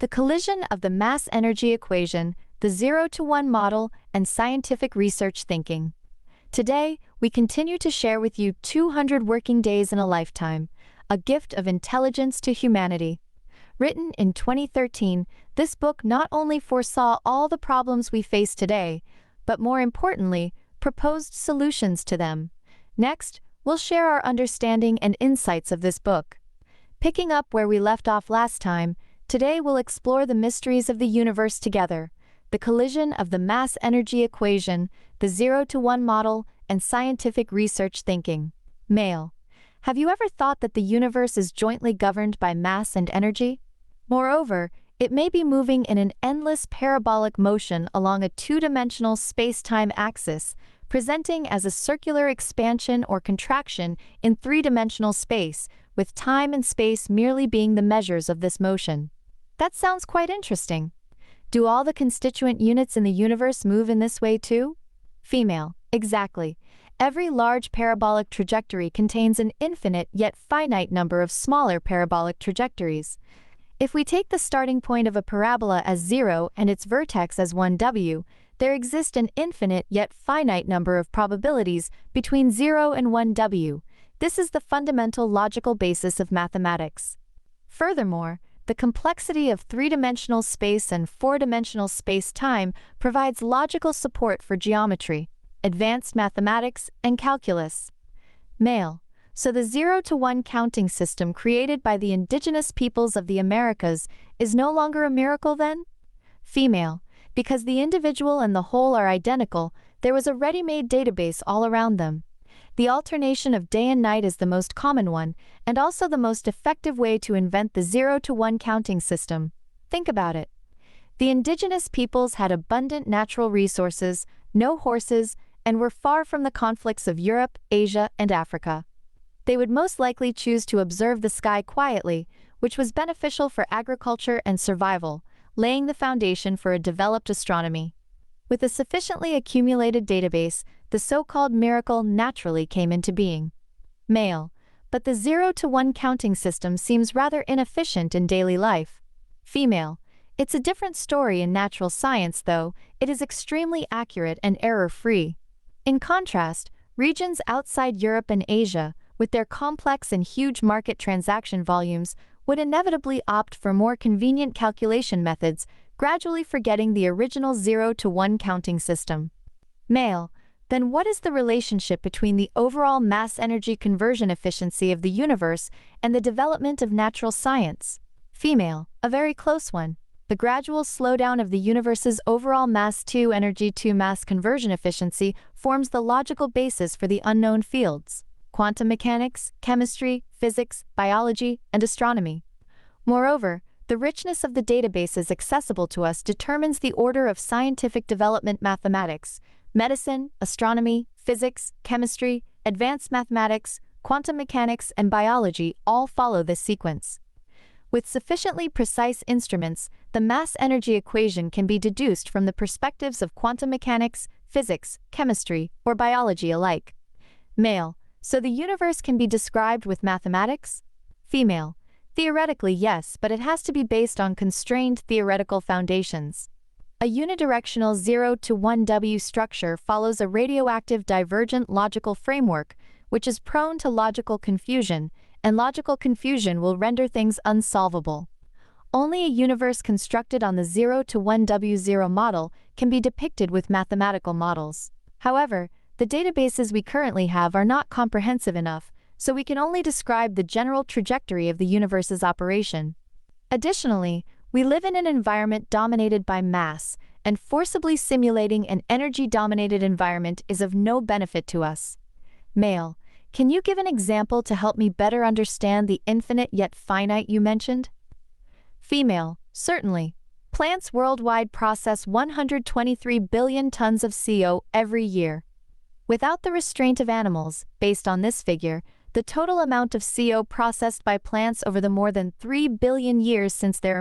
the collision of the mass-energy equation, the 0-to-1 model, and scientific research thinking. Today, we continue to share with you 200 Working Days in a Lifetime, a gift of intelligence to humanity. Written in 2013, this book not only foresaw all the problems we face today, but more importantly, proposed solutions to them. Next, we'll share our understanding and insights of this book. Picking up where we left off last time, today we'll explore the mysteries of the universe together, the collision of the mass-energy equation, the 0-to-1 model, and scientific research thinking. Male. Have you ever thought that the universe is jointly governed by mass and energy? Moreover, it may be moving in an endless parabolic motion along a two-dimensional space-time axis, presenting as a circular expansion or contraction in three-dimensional space, with time and space merely being the measures of this motion. That sounds quite interesting. Do all the constituent units in the universe move in this way too? Female. Exactly. Every large parabolic trajectory contains an infinite yet finite number of smaller parabolic trajectories. If we take the starting point of a parabola as 0 and its vertex as 1w, there exists an infinite yet finite number of probabilities between 0 and 1w. This is the fundamental logical basis of mathematics. Furthermore, the complexity of three-dimensional space and four-dimensional space-time provides logical support for geometry, advanced mathematics, and calculus. Male. So the 0-to-1 counting system created by the indigenous peoples of the Americas is no longer a miracle then? Female. Because the individual and the whole are identical, there was a ready-made database all around them. The alternation of day and night is the most common one, and also the most effective way to invent the 0-to-1 counting system. Think about it. The indigenous peoples had abundant natural resources, no horses, and were far from the conflicts of Europe, Asia, and Africa. They would most likely choose to observe the sky quietly, which was beneficial for agriculture and survival, laying the foundation for a developed astronomy. With a sufficiently accumulated database, the so-called miracle naturally came into being. Male. But the 0-to-1 counting system seems rather inefficient in daily life. Female. It's a different story in natural science, though. It is extremely accurate and error-free. In contrast, regions outside Europe and Asia, with their complex and huge market transaction volumes, would inevitably opt for more convenient calculation methods, gradually forgetting the original 0-to-1 counting system. Male. Then what is the relationship between the overall mass-energy conversion efficiency of the universe and the development of natural science? Female. A very close one. The gradual slowdown of the universe's overall mass-to-energy-to-mass conversion efficiency forms the logical basis for the unknown fields: quantum mechanics, chemistry, physics, biology, and astronomy. Moreover, the richness of the databases accessible to us determines the order of scientific development. Mathematics, medicine, astronomy, physics, chemistry, advanced mathematics, quantum mechanics, and biology all follow this sequence. With sufficiently precise instruments, the mass-energy equation can be deduced from the perspectives of quantum mechanics, physics, chemistry, or biology alike. Male. So the universe can be described with mathematics? Female. Theoretically, yes, but it has to be based on constrained theoretical foundations. A unidirectional 0-to-1w structure follows a radioactive divergent logical framework, which is prone to logical confusion, and logical confusion will render things unsolvable. Only a universe constructed on the 0-to-1w0 model can be depicted with mathematical models. However, the databases we currently have are not comprehensive enough, so we can only describe the general trajectory of the universe's operation. Additionally, we live in an environment dominated by mass, and forcibly simulating an energy-dominated environment is of no benefit to us. Male. Can you give an example to help me better understand the infinite yet finite you mentioned? Female. Certainly. Plants worldwide process 123 billion tons of CO every year. Without the restraint of animals, based on this figure, the total amount of CO processed by plants over the more than 3 billion years since their